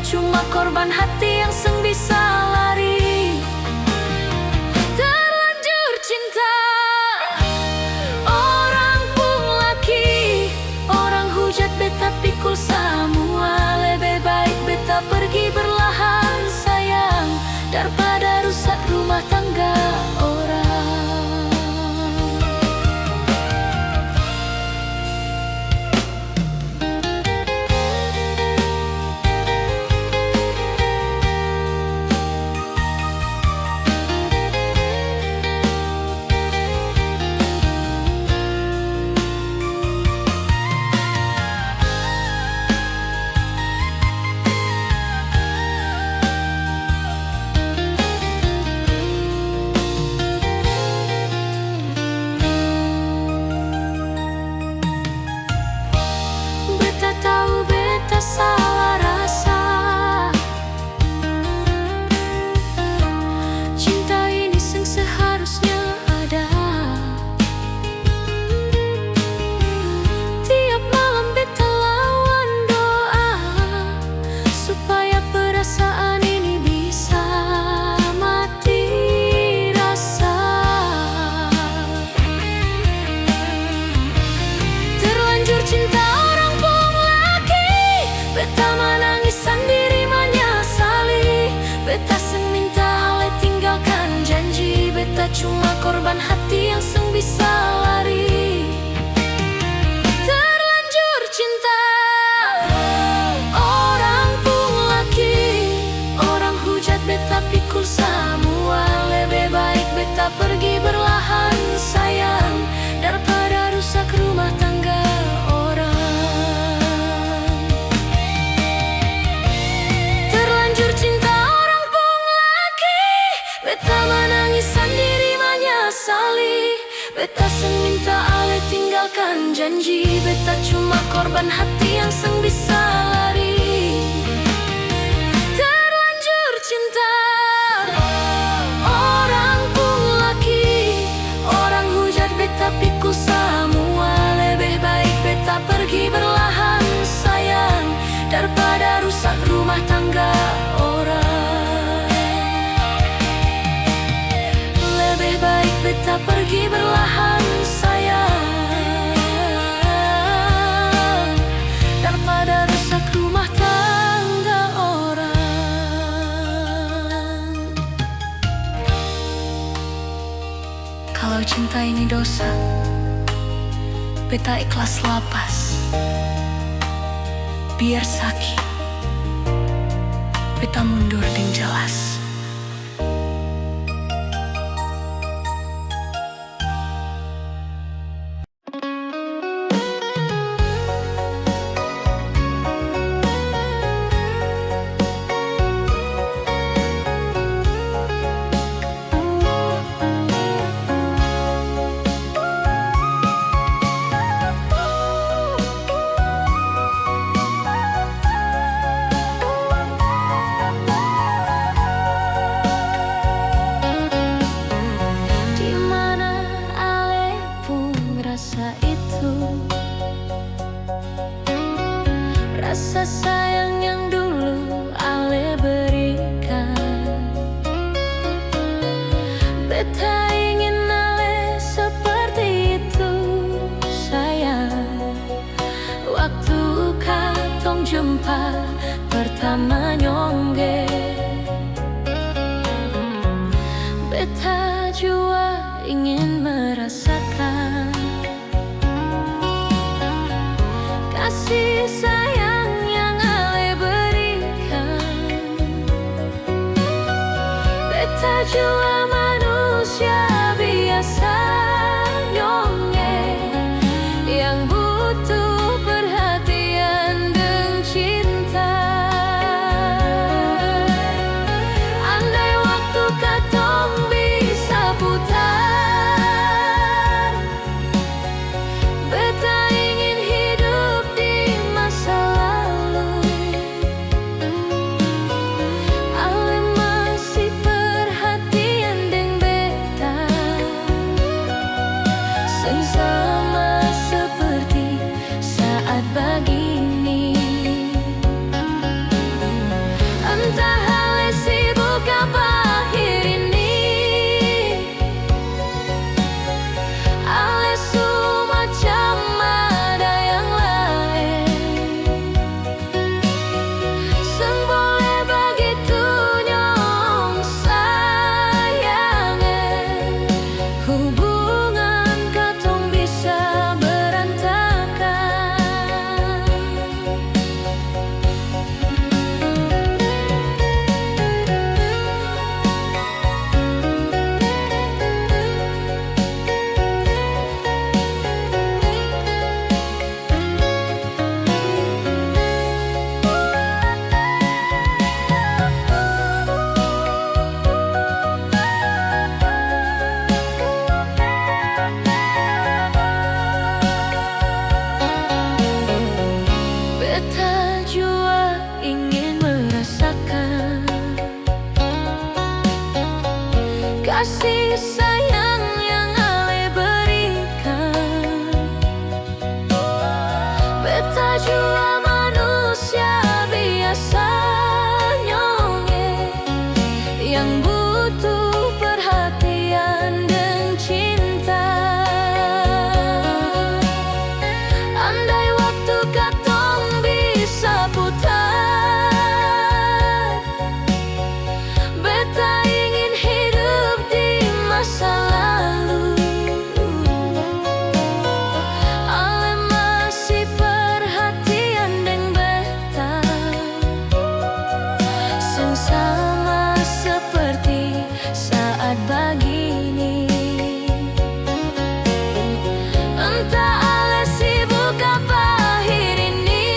cuma korban hati yang seng bisa lari. Terlanjur cinta orang pun laki, orang hujat beta pikul semua. Lebih baik beta pergi berlahan sayang, daripada rusak rumah tangga orang. Tahu beta salah rasa, cinta ini seng seharusnya ada. Tiap malam beta lawan doa supaya perasaan ini bisa mati rasa. Terlanjur cinta beta menangis sendiri menyesali. Beta seng minta ale tinggalkan janji. Beta cuma korban hati yang seng bisa lari. Terlanjur cinta orang pun laki, orang hujat beta pikul semua. Lebih baik beta pergi berlahan sayang, daripada rusak rumah tangga orang. Beta menangis sendiri menyesali. Beta seng minta ale tinggalkan janji. Beta cuma korban hati yang seng bisa lari. Terlanjur cinta orang pun laki, orang hujat beta pikul semua. Lebih baik beta pergi berlahan sayang, daripada rusak rumah tangga orang. Lebih baik beta pergi berlahan sayang, daripada rusak rumah tangga orang. Kalau cinta ini dosa, beta ikhlas lapas. Biar sakit, beta mundur deng jelas. Rasa sayang yang dulu ale berikan, beta ingin ale seperti itu sayang. Waktu katong jumpa pertama nyongge, beta jua ingin merasakan kasih sayang yang ale berikan. Beta jua manusia biasa nyonge, yang butuh perhatian dan cinta. Andai waktu katong bisa putar, beta ingin hidup di masa lalu. Ale masih perhatian deng beta, kasih sayang yang Ale berikan. Beta jua manusia biasa nyonge yang butuh perhatian dan cinta. Andai waktu katong bisa putar, beta ingin hidup di masa lalu. Ale masih perhatian deng beta, seng sama seperti saat begini. Entah Ale sibuk apa akhir ini,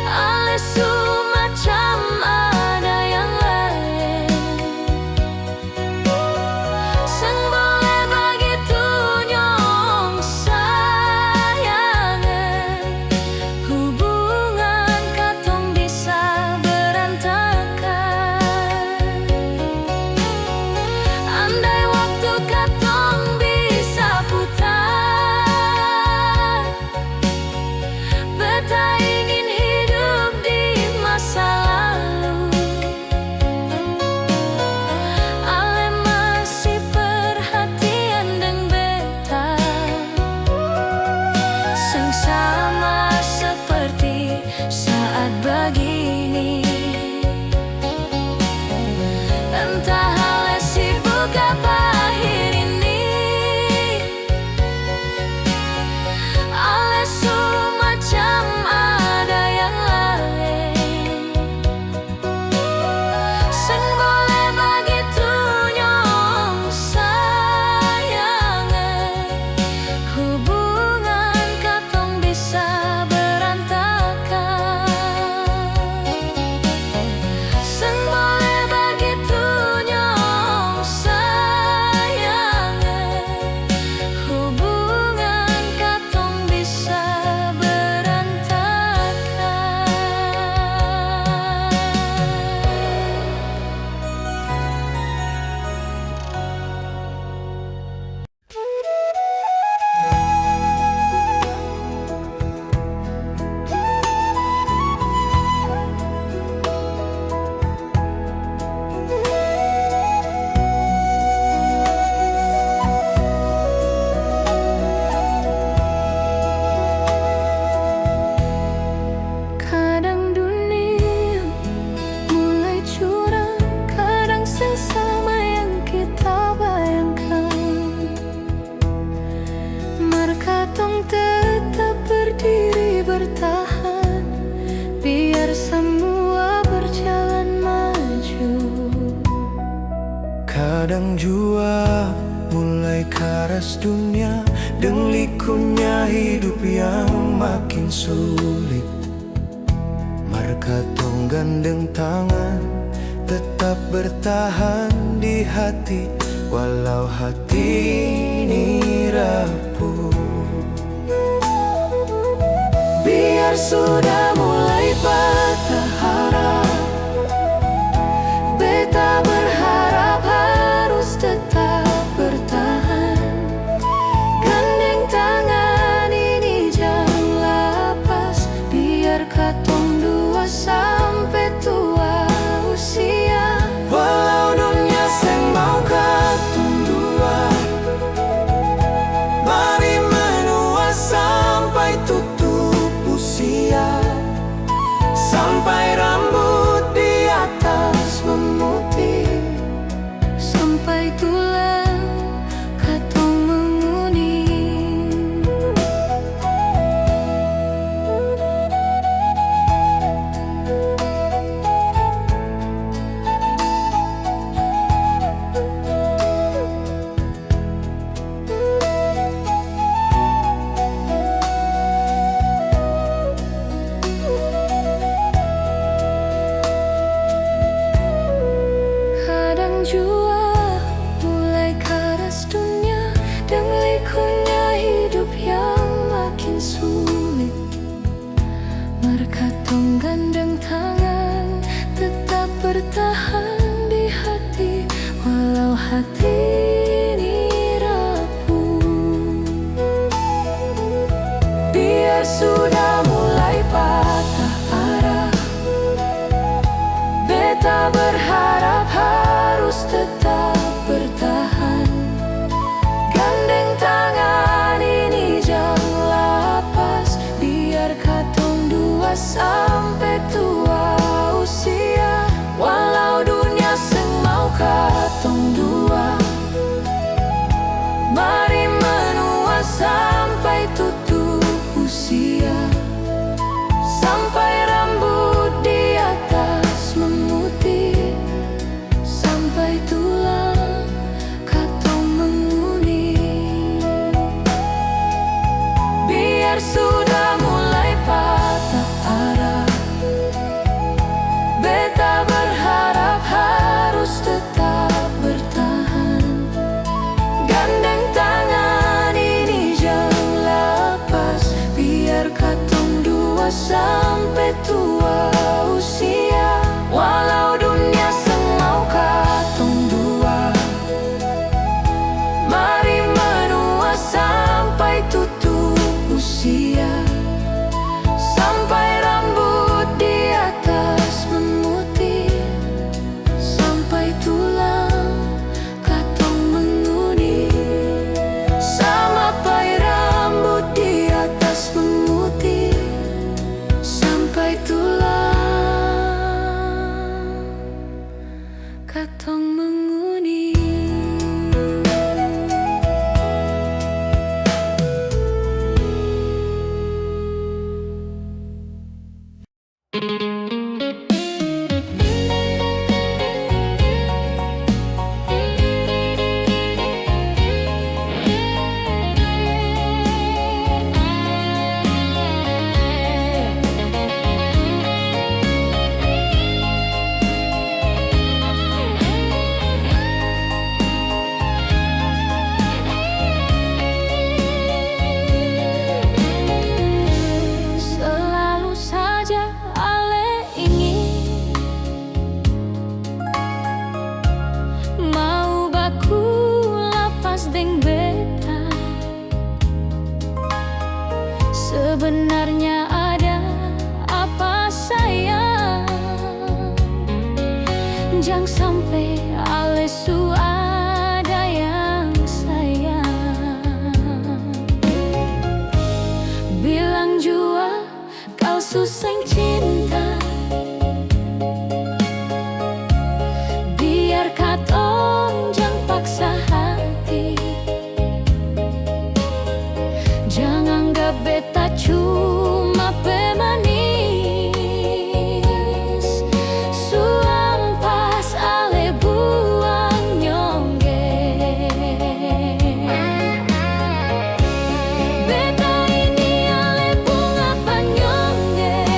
Ale macam ada yang lain. Seng boleh begitu nyong sayangan, hubungan katong bisa berantakan. Andai waktu katong bisa putar, beta ingin hidup di masa lalu. Ale masih perhatian deng beta, seng sama seperti saat begini. Entah Ale sibuk apa akhir ini, Ale macam ada yang lain. Seng boleh begitu nyong sayangan, hubungan katong bisa berantakan. Seng boleh begitu nyong sayangan, hubungan katong bisa berantakan. Kadang dunia mulai curang, kadang seng sama yang kita bayangkan. Mar katong tetap berdiri bertahan, biar semua berjalan maju. Kadang jua mulai karas dunia, deng likunya hidup yang makin sulit. Mar katong gandeng tangan, tetap bertahan di hati, walau hati ini rapuh. Biar sudah mulai patah harap, beta berharap harus tetap bertahan. Gandeng tangan ini jangan lepas, biar katong dua sampai tua usia. Walau dunia seng mau katong dua, mari menua sampai tutup usia, sampai rambut di atas memutih, sampai tulang katong menguning. bertahan hati ini rapuh. Biar sudah mulai patah arah, beta berharap harus tetap bertahan. Gandeng tangan ini jangan lepas, biar katong dua sampai tua usia. Walau dunia seng mau katong dua, mari menua sampai tutup usia. Sampai rambut di atas memutih, sampai tulang katong menguning. Biar sudah mulai patah arah, beta berharap harus tetap bertahan. Gandeng tangan ini jangan lepas, biar katong dua sampai tua usia. Walau dunia seng mau katong dua, mari menua sampai tutup usia. Sampai rambut di atas memutih, sampai tulang katong menguning. Sampai rambut di atas memutih, sampai tulang katong menguning. Selalu saja ale ingin mau baku lapas deng beta. Sebenarnya ada apa sayang? Jangan sampai ale su ada yang sayang. Bilang jua kau susah cinta, biar katong jangan paksa hati. Jangan anggap beta cuma pemanis, suang pas ale buang nyongge. Beta ini ale bunga panyongge,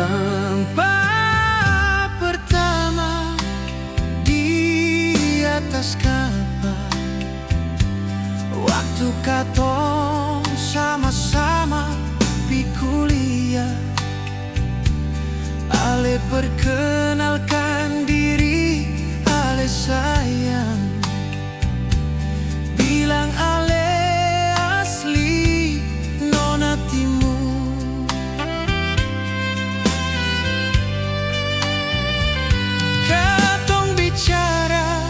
Nampak pertama di atas kapal, waktu katong sama-sama pi kuliah. Ale perkenalkan diri, ale sayang, bilang ale asli nona timur. Katong bicara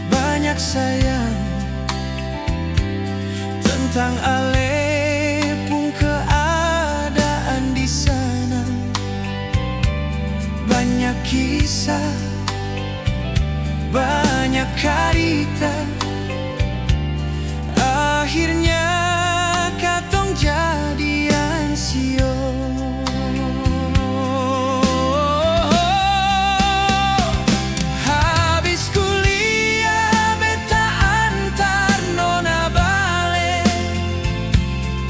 banyak sayang tentang ale pun keadaan di sana. Banyak kisah, banyak cerita. Akhirnya katong jadian sio. Habis kuliah beta antar nona bale,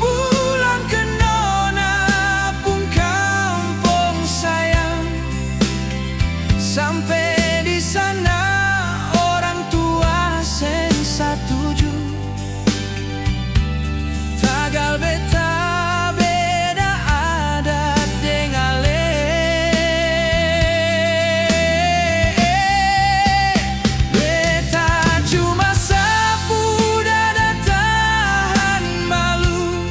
pulang ke nona pun kampung sayang. Sampai di sana orang tua seng satuju. Tagal beta beda adat deng ale. Beta cuma sapu dada tahan malu,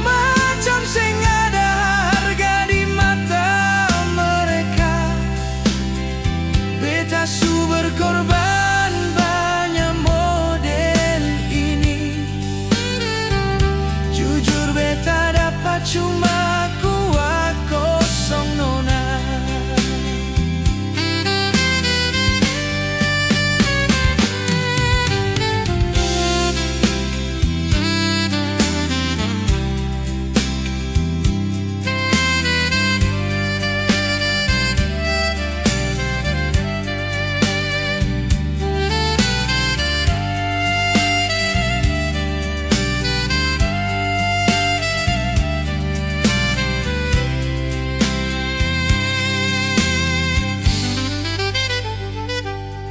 macam seng ada harga di mata mereka. Beta su berkorban banyak model ini. Jujur beta dapat cuma kuat kosong nona.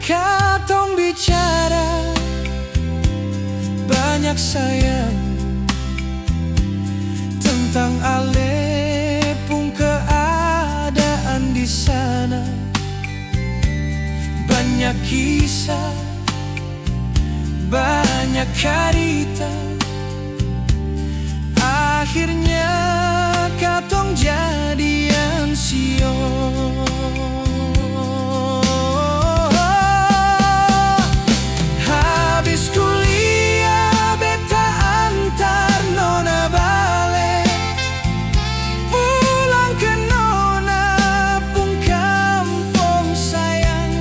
Katong bicara banyak sayang tentang ale pun keadaan di sana. Banyak kisah, banyak cerita. Akhirnya katong jadian sio. Habis kuliah beta antar nona bale, pulang ke nona pun kampung sayang.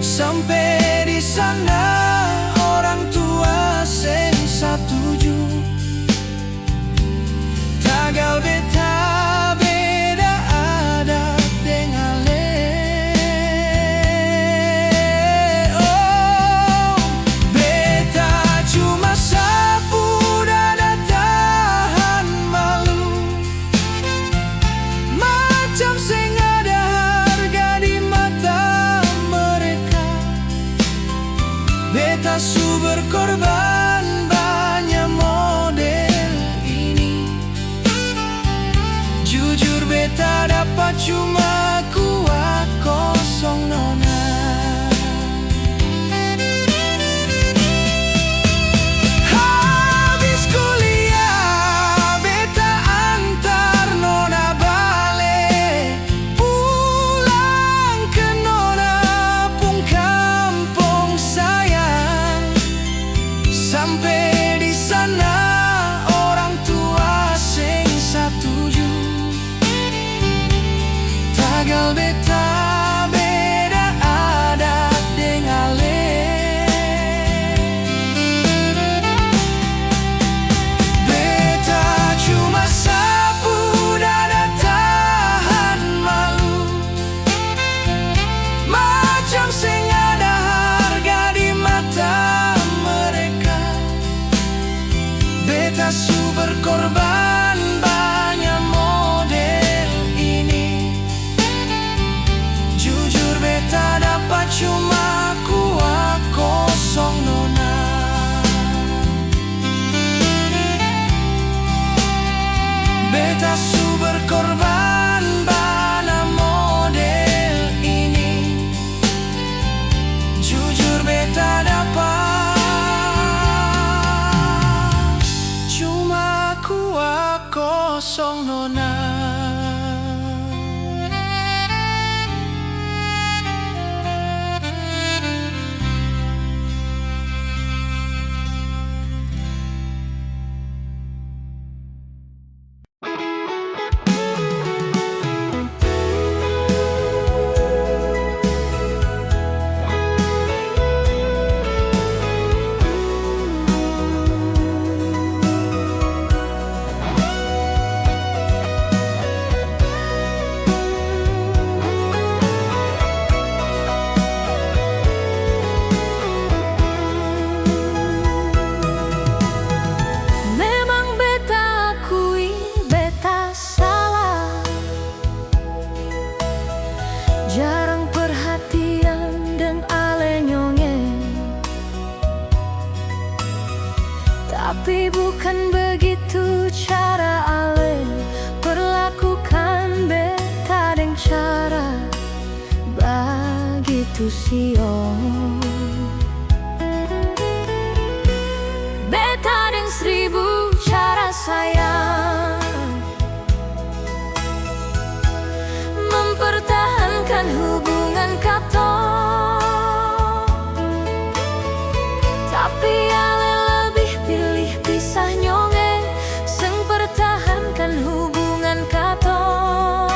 Sampai di sana orang tua seng satuju. Tagal beta beda adat deng ale. Beta su berkorban banyak model ini. Jujur beta dapat cuma kuat kosong nona. Habis kuliah beta antar nona bale, pulang ke nona pun kampung sayang. Sampai di sana orang tua seng satuju. beta su berkorban bana model ini. Jujur beta dapat cuma kuah kosong nona. Jarang perhatian dan ale nyongeng, tapi bukan begitu cara ale perlakukan beta deng cara begitu siong. Beta deng 1000 cara sayang mempertahankan hubungan katong, tapi ale lebih pilih pisah nyonge seng pertahankan hubungan katong.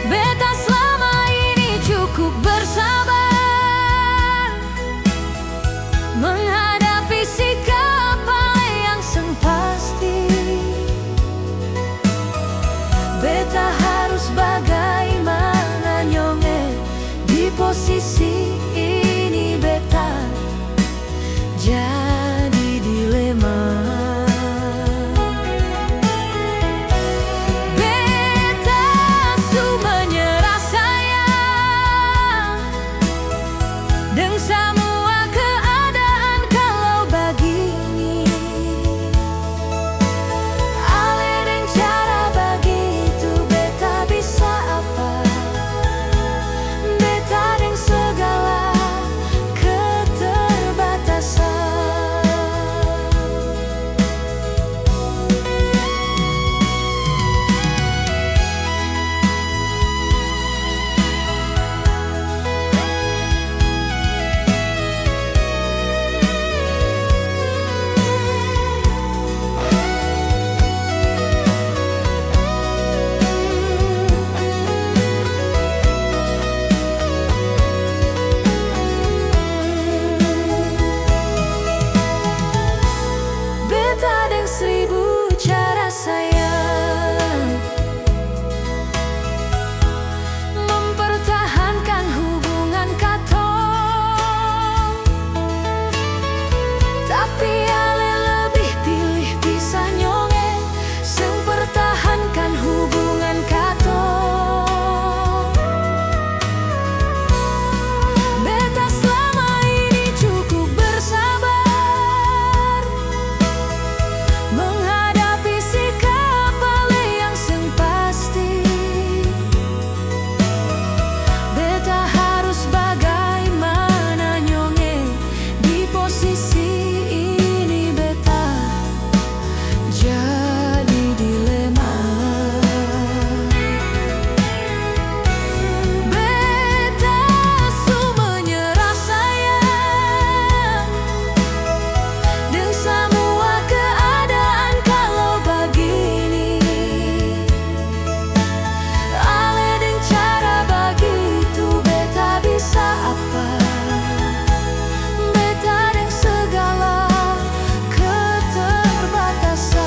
Beta selama ini cukup bersabar menghadapi sikap ale yang seng pasti. Beta harus bagaimana nyonge di posisi ini. Beta jadi dilema. Beta su menyerah sayang deng semua keadaan kalau begini. Ale deng cara begitu beta bisa apa? Beta deng segala keterbatasan. Beta deng 1000 cara sayang mempertahankan hubungan katong, tapi ale lebih pilih pisah nyonge seng pertahankan hubungan katong. Beta selama ini cukup bersabar menghadapi sikap ale yang seng pasti. Beta harus bagaimana nyonge di posisi ini. Beta jadi dilema. Beta su menyerah sayang deng semua keadaan kalau begini. Ale deng cara begitu beta bisa apa? Beta deng segala keterbatasan.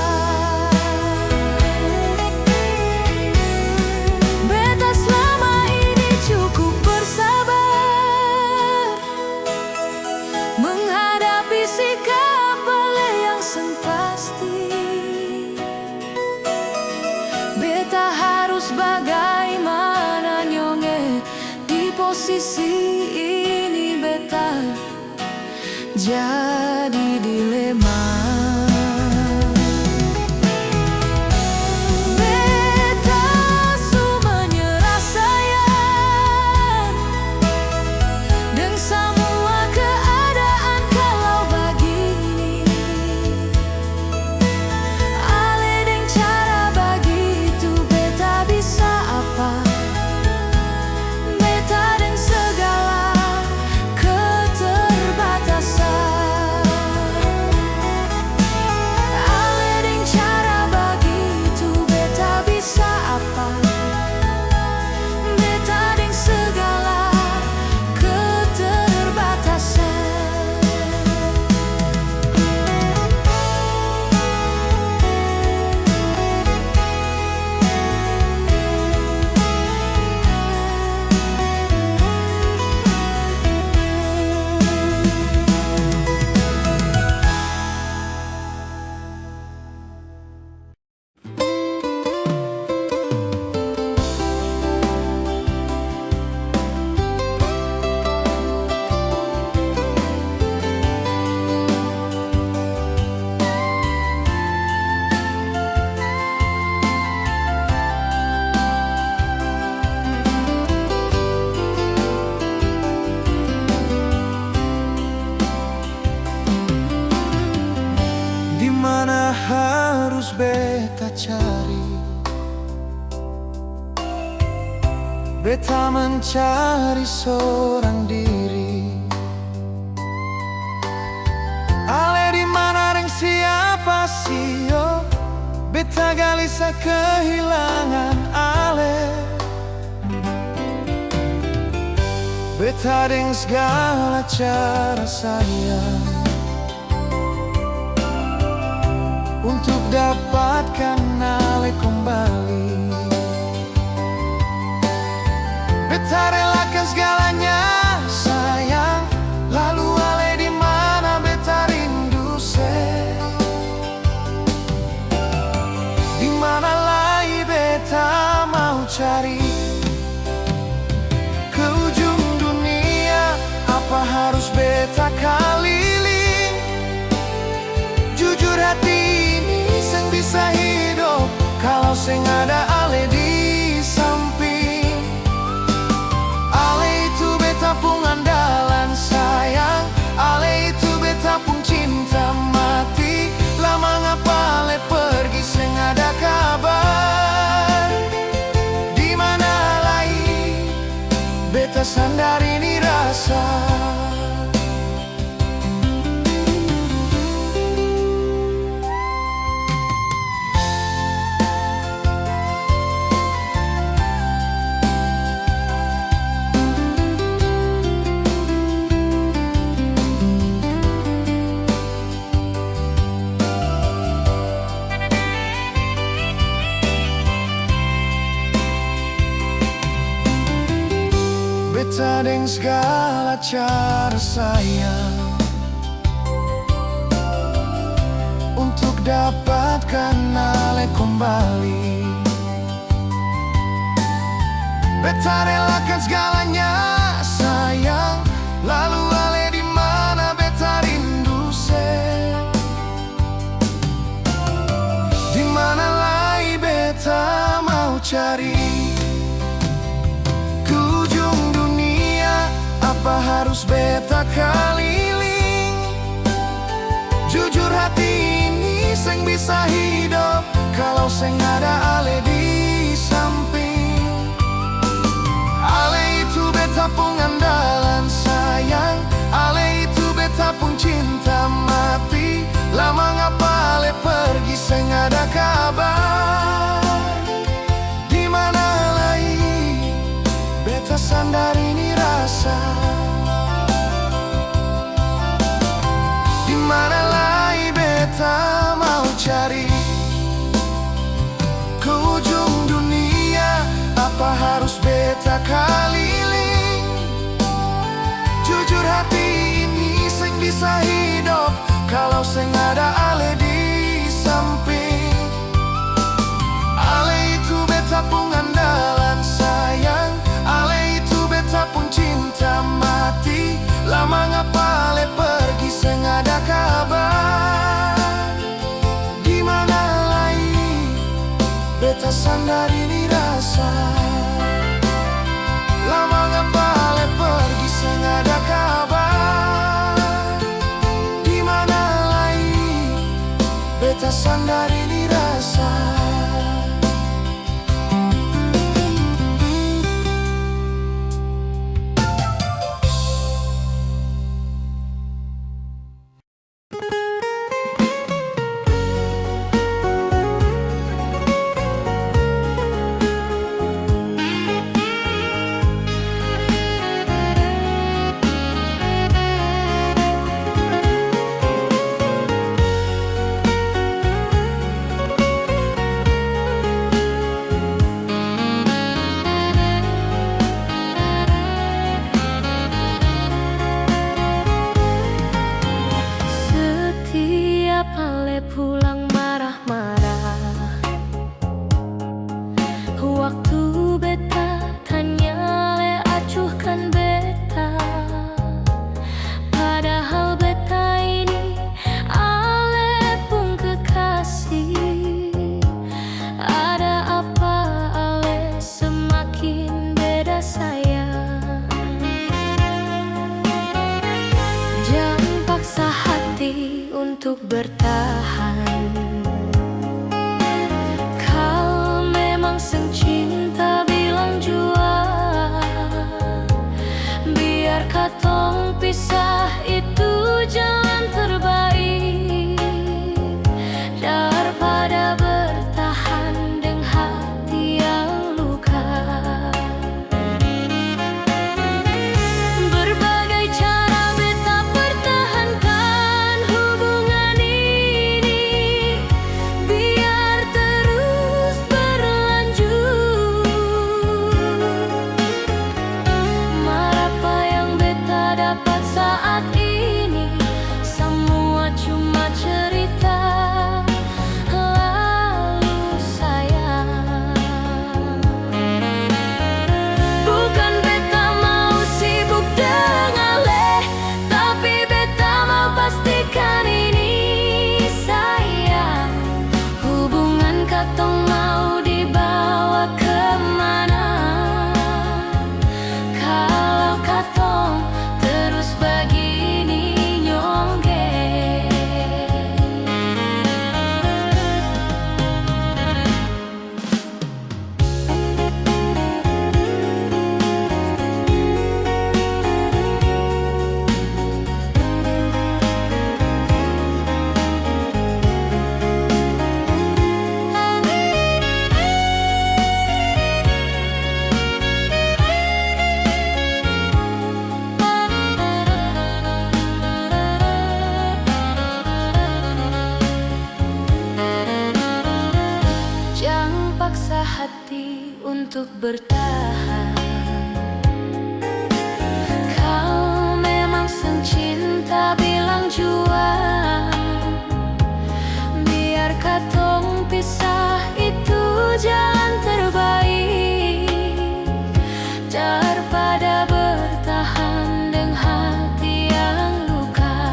Beta selama ini cukup bersabar menghadapi sikap ale yang seng pasti. Beta harus bagaimana nyonge di posisi ini. Beta jadi dilema. mana harus beta cari? Beta mencari seorang diri. Ale di mana reng siapa sih yo? Beta galisa kehilangan ale. Beta deng segala cara sayang untuk dapatkan ale kembali. Beta relakan segalanya sayang, lalu ale di mana beta rindu se. Di mana lagi beta mau cari? Ke ujung dunia, apa harus beta keliling? Jujur hati ini seng bisa hidup kalau seng ada ale di samping. Ale itu beta pung andalan sayang, ale itu beta pung cinta mati. Lama ngapa ale pergi seng ada kabar? Di mana lagi beta sandar ini rasa? Beta deng segala cara sayang untuk dapatkan ale kembali. Beta relakan segalanya sayang, lalu ale di mana beta rindu se. Di mana lagi beta mau cari? Apa harus beta keliling? Jujur hati ini seng bisa hidup kalau seng ada ale di samping. Ale itu beta pung andalan sayang, ale itu beta pung cinta mati. Lama ngapa ale pergi seng ada kabar? Di mana lagi beta sandar ini rasa? Mana lagi beta mau cari? Ke ujung dunia, apa harus beta keliling? Jujur hati ini seng bisa hidup kalau seng ada ale di samping. Ale itu beta pung andalan sayang, ale itu beta pung cinta mati. Lama ngapa ale pergi seng ada kabar? Di mana lagi beta sandar ini rasa? Lama ngapa ale pergi seng ada kabar? Di mana lagi beta sandar ini rasa? hati untuk bertahan. Kau memang sang cinta bilang jua, biar katong pisah itu jalan terbaik daripada bertahan dengan hati yang luka.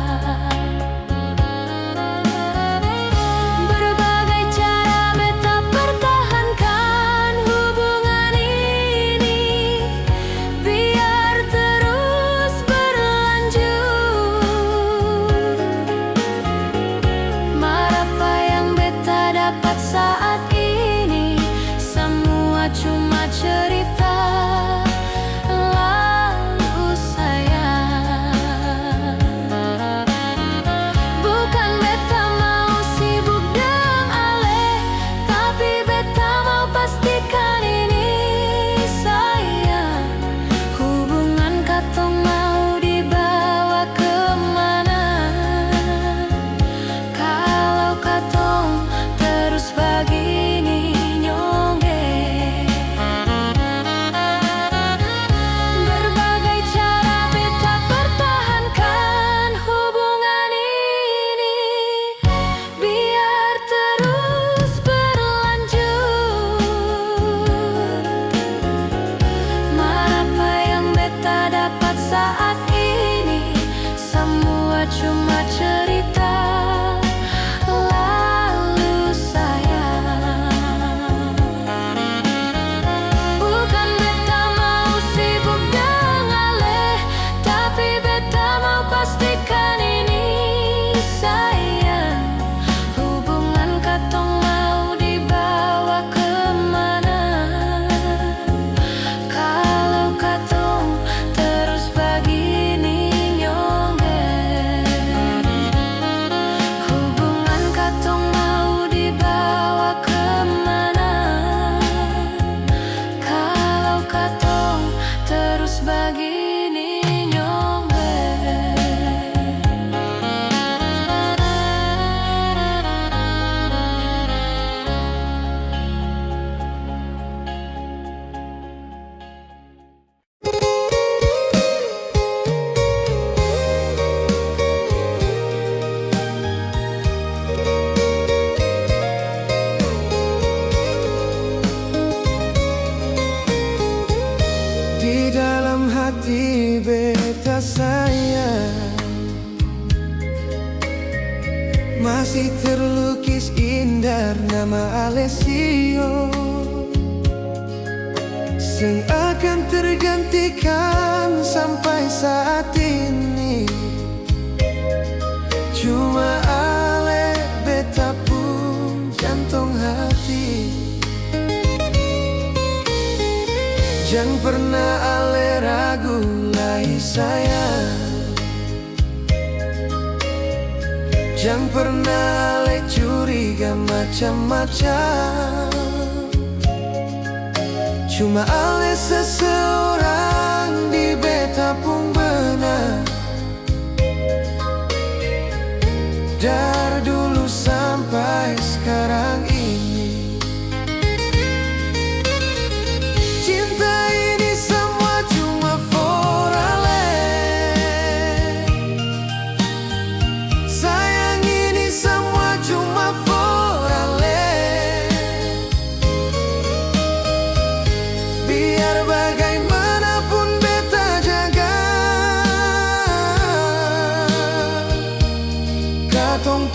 Berbagai cara beta pertahankan hubungan ini biar terus berlanjut. Mar apa yang beta dapat saat ini semua cuma cerita lalu sayang. Bukan beta mau sibuk dengan ale, tapi beta mau pastikan ini sayang. Hubungan katong mau dibawa kemana kalau katong terus begini nyongge. Berbagai cara beta pertahankan hubungan ini biar terus berlanjut. Mar apa yang beta dapat saat ini semua cuma cerita lalu sayang. Bukan beta mau sibuk dengan ale, tapi beta mau pastikan ini sayang. Hubungan katong mau dibawa kemana kalau katong terus begini nyongge. Hubungan katong mau dibawa kemana kalau katong terus begini nyongge. Di dalam hati beta sayang masih terlukis indah nama Alessio, yang akan tergantikan sampai saat ini. Cuma Ale beta pun jantung hati. Jangan pernah Ale ragu lagi sayang. Jangan pernah Ale curiga macam-macam. Cuma Ale seseorang di beta pun benar. Dari dulu sampai sekarang ini, cinta ini semua cuma for Ale. Sayang ini semua cuma for Ale. Biar bagaimanapun beta jaga, katong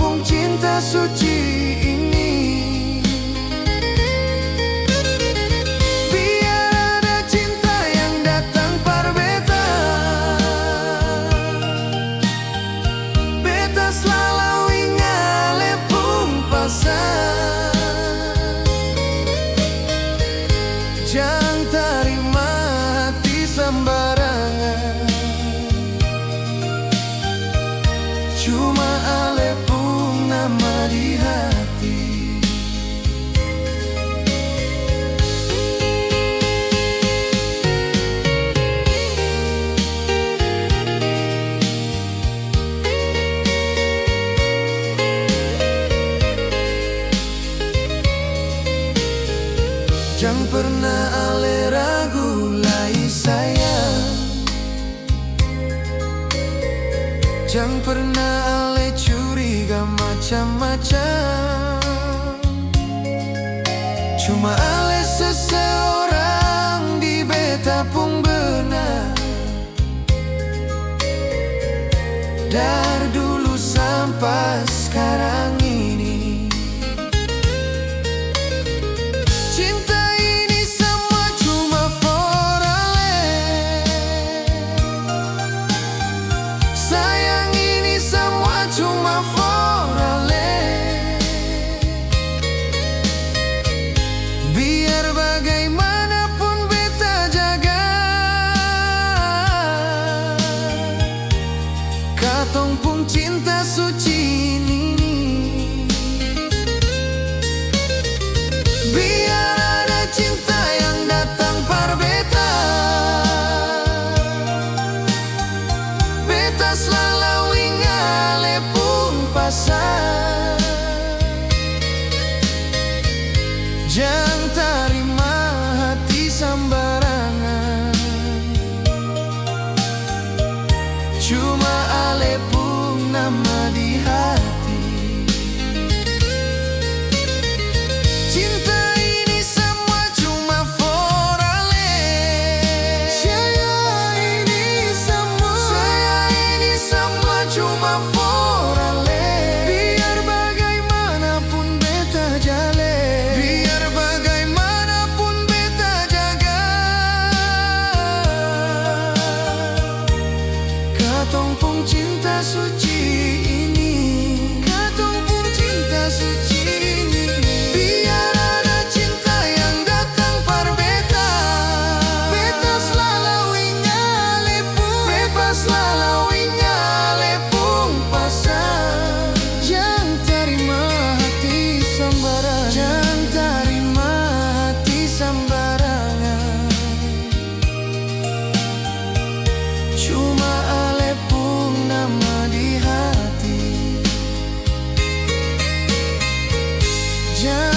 Jangan pernah ale ragu lai sayang, jangan pernah ale curiga macam-macam. Cuma ale seseorang di beta pun benar, dari dulu sampai sekarang ini. Cinta ini semua cuma for ale, sayang ini semua cuma for ale. Biar bagaimanapun beta jaga, katong pun cinta suci ini. Biar ada cinta yang datang par beta, beta selalu ingale pun pasang. Jangan terima hati sembarangan, cuma ale pun nama di hati. Cinta ini semua cuma for ale, saya ini semua cuma for ale. Biar bagaimanapun beta jale, biar bagaimanapun beta jaga, katong pun cinta suci ini, katong pun cinta suci ini. Biar ada cinta yang datang par beta, beta selalu ingale pun, beta selalu ingale pun pasang. Jangan terima hati sembarangan, jangan terima hati sembarangan, cuma ale pun nama di hati. Jangan